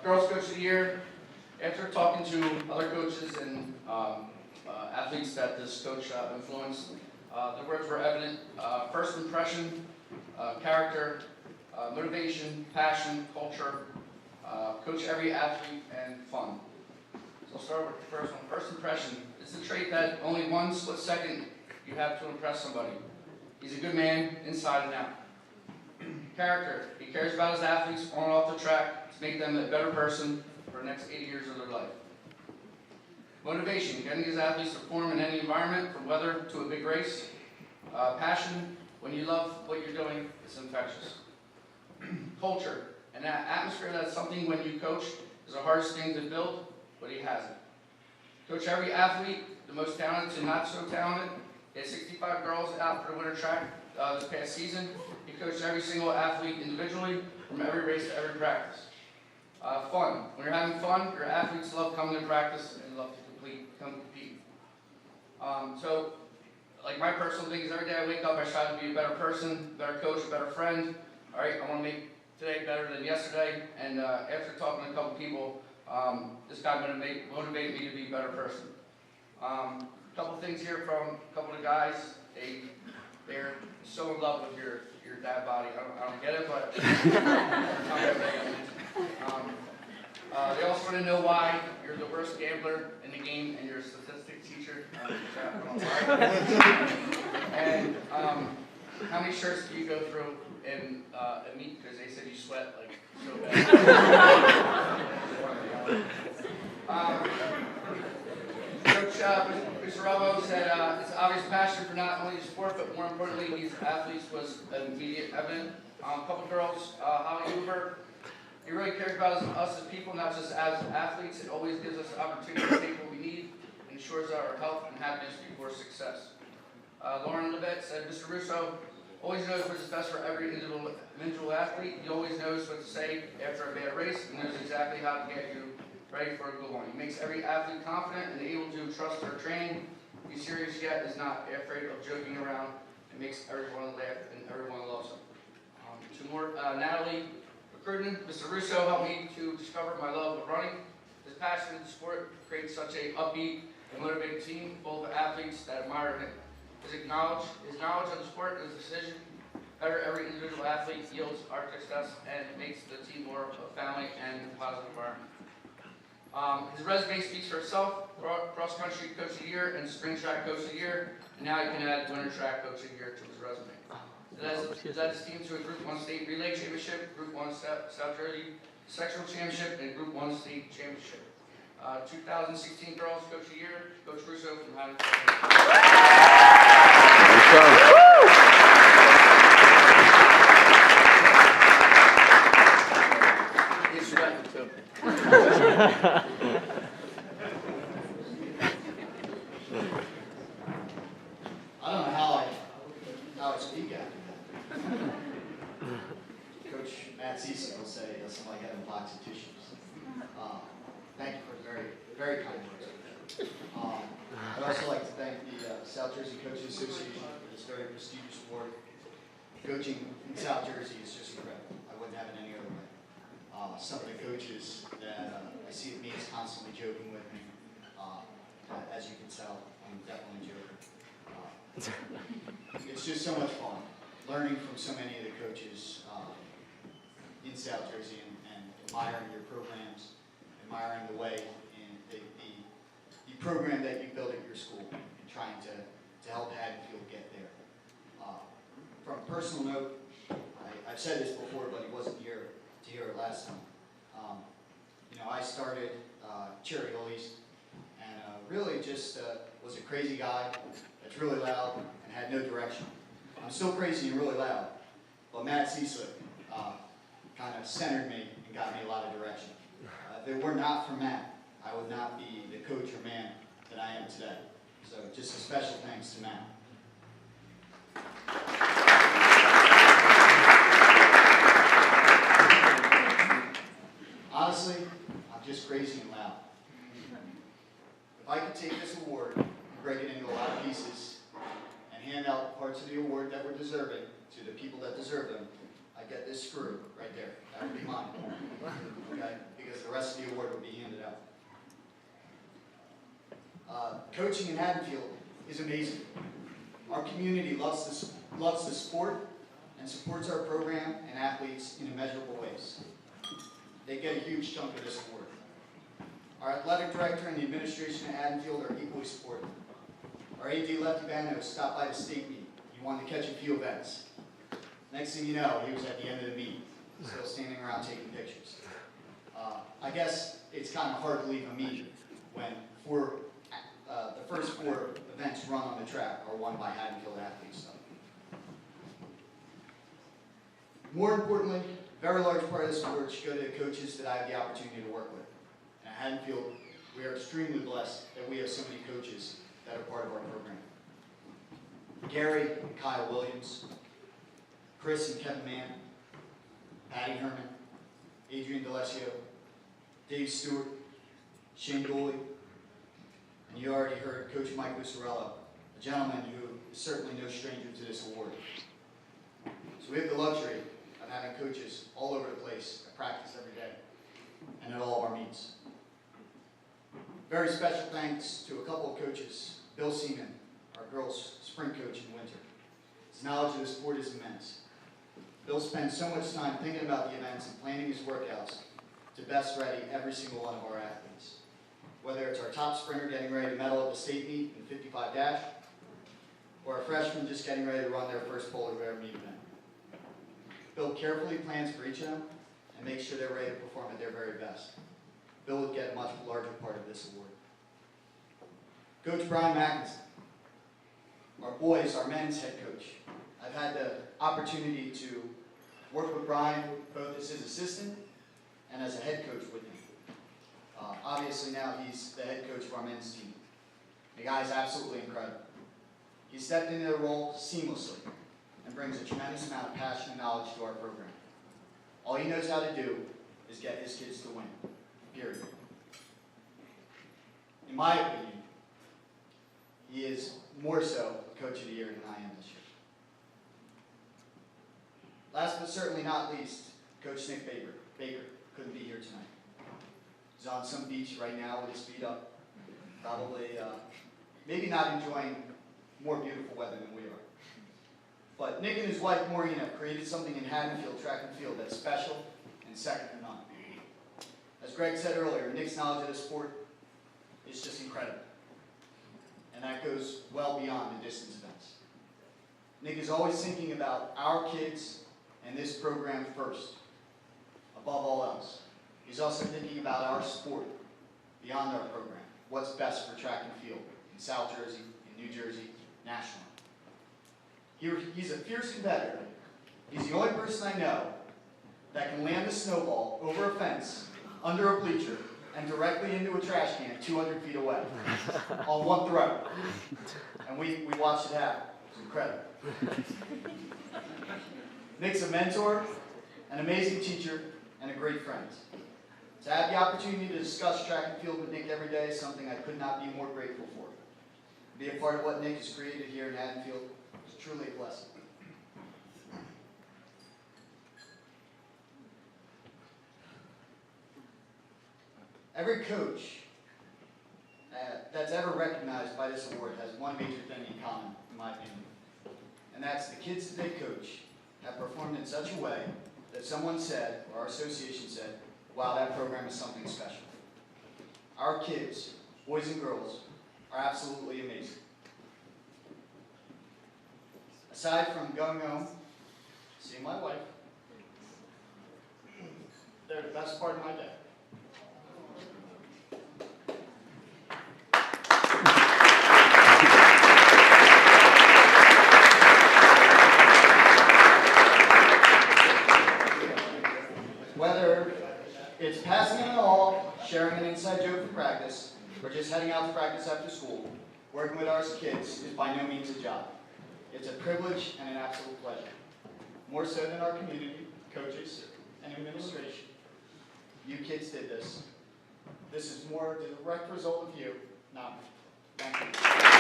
Girls Coach of the Year. After talking to other coaches and athletes that this coach influenced, the words were evident. First impression, character, motivation, passion, culture, coach every athlete, and fun. So I'll start with the first one. First impression. It's a trait that only one split second you have to impress somebody. He's a good man inside and out. Character. He cares about his athletes on and off the track to make them a better person for the next 80 years of their life. Motivation. Getting his athletes to perform in any environment, from weather to a big race. Passion. When you love what you're doing, it's infectious. Culture. An atmosphere that's something when you coach is the hardest thing to build, but he has it. Coach every athlete, the most talented to not so talented. He had 65 girls out for the winter track this past season. He coached every single athlete individually, from every race to every practice. Fun. When you're having fun, your athletes love coming to practice and love to come compete. So, like my personal thing is every day I wake up, I try to be a better person, better coach, a better friend. All right, I want to make today better than yesterday. And after talking to a couple people, this guy motivated me to be a better person. A couple things here from a couple of guys. They're so in love with your dad body. I don't get it, but they also want to know why you're the worst gambler in the game and you're a statistics teacher. And how many shirts do you go through in a meet because they said you sweat like so bad? Coach Pizarro said his obvious passion for not only the sport, but more importantly, his athletes was immediate evident. A couple girls, Holly Hoover, he really cares about us as people, not just as athletes. It always gives us the opportunity to take what we need and ensures our health and happiness before success. Lauren Levitt said, Mr. Russo always knows what's best for every individual athlete. He always knows what to say after a bad race and knows exactly how to get you ready for a good one. He makes every athlete confident and able to trust their training. He's serious yet is not afraid of joking around and makes everyone laugh and everyone loves him. Two more. Natalie Cruden, Mr. Russo helped me to discover my love of running. His passion in the sport creates such a upbeat and motivated team full of athletes that admire him. His knowledge of the sport and his decision better every individual athlete yields our success and makes the team more of a family and a positive environment. His resume speaks for itself. Cross country coach of the year and spring track coach of the year, and now you can add winter track coach of the year to his resume. He led his team to a Group 1 state relay championship, Group 1 South Jersey sectional championship, and Group 1 state championship. 2016 girls coach of the year, Coach Russo from Haddon. I don't know how I speak after that. Coach Matt Cecil will say somebody had a box of tissues. Thank you for the very, very kind words. I'd also like to thank the South Jersey Coaches Association for this very prestigious award. Coaching in South Jersey is just incredible. I wouldn't have it any other way. Some of the coaches that I see at meets constantly joking with me. As you can tell, I'm definitely joking. It's just so much fun learning from so many of the coaches in South Jersey and admiring your programs, admiring the way and the program that you built at your school and trying to help Haddonfield get there. From a personal note, I've said this before, but he wasn't here to hear it last time. I started Cherry Hill East and really just was a crazy guy that's really loud and had no direction. I'm still crazy and really loud, but Matt Cecil kind of centered me and got me a lot of direction. If it were not for Matt, I would not be the coach or man that I am today. So just a special thanks to Matt. Honestly, I'm just crazy and loud. If I could take this award and break it into a lot of pieces and hand out parts of the award that were deserving to the people that deserve them, I get this screw right there. to be mine, okay? Because the rest of the award will be handed out. Coaching in Haddonfield is amazing. Our community loves the sport and supports our program and athletes in immeasurable ways. They get a huge chunk of this award. Our athletic director and the administration at Haddonfield are equally supportive. Our AD Lefty Bano stopped by the state meet. He wanted to catch a few events. Next thing you know, he was at the end of the meet, still standing around taking pictures. I guess it's kind of hard to leave a meet when the first 4 events run on the track are won by Haddonfield athletes. More importantly, a very large part of this award should go to the coaches that I have the opportunity to work with. And at Haddonfield, we are extremely blessed that we have so many coaches that are part of our program. Gary and Kyle Williams, Chris and Kevin Mann, Patty Herman, Adrian D'Alessio, Dave Stewart, Shane Gooley, and you already heard Coach Mike Lucarello, a gentleman who is certainly no stranger to this award. So we have the luxury of having coaches all over the place at practice every day and at all of our meets. Very special thanks to a couple of coaches, Bill Seaman, our girls' spring coach in winter. His knowledge of the sport is immense. Bill spends so much time thinking about the events and planning his workouts to best ready every single one of our athletes. Whether it's our top sprinter getting ready to medal at the state meet in 55 dash, or a freshman just getting ready to run their first polar bear meet event. Bill carefully plans for each of them and makes sure they're ready to perform at their very best. Bill would get a much larger part of this award. Coach Brian Mackinson, our boys, our men's head coach. I've had the opportunity to work with Brian both as his assistant and as a head coach with him. Obviously now he's the head coach of our men's team. The guy's absolutely incredible. He stepped into the role seamlessly and brings a tremendous amount of passion and knowledge to our program. All he knows how to do is get his kids to win, period. In my opinion, he is more so Coach of the Year than I am this year. Last but certainly not least, Coach Nick Baker couldn't be here tonight. He's on some beach right now with his feet up, probably maybe not enjoying more beautiful weather than we are. But Nick and his wife Maureen have created something in Haddonfield track and field that's special and second to none. As Greg said earlier, Nick's knowledge of the sport is just incredible. And that goes well beyond the distance events. Nick is always thinking about our kids and this program first, above all else. He's also thinking about our sport beyond our program, what's best for track and field in South Jersey, in New Jersey, nationally. He's a fierce competitor. He's the only person I know that can land a snowball over a fence, under a bleacher, and directly into a trash can 200 feet away on one throw. And we watched it happen. It was incredible. Nick's a mentor, an amazing teacher, and a great friend. To have the opportunity to discuss track and field with Nick every day is something I could not be more grateful for. To be a part of what Nick has created here in Haddonfield is truly a blessing. Every coach that's ever recognized by this award has one major thing in common, in my opinion. And that's the kids that they coach have performed in such a way that someone said, or our association said, wow, that program is something special. Our kids, boys and girls, are absolutely amazing. Aside from going home, seeing my wife, they're the best part of my day. Whether it's passing in an all, sharing an inside joke for practice, or just heading out to practice after school, working with our kids is by no means a job. It's a privilege and an absolute pleasure. More so than our community, coaches, and administration. You kids did this. This is more the direct result of you, not me. Thank you.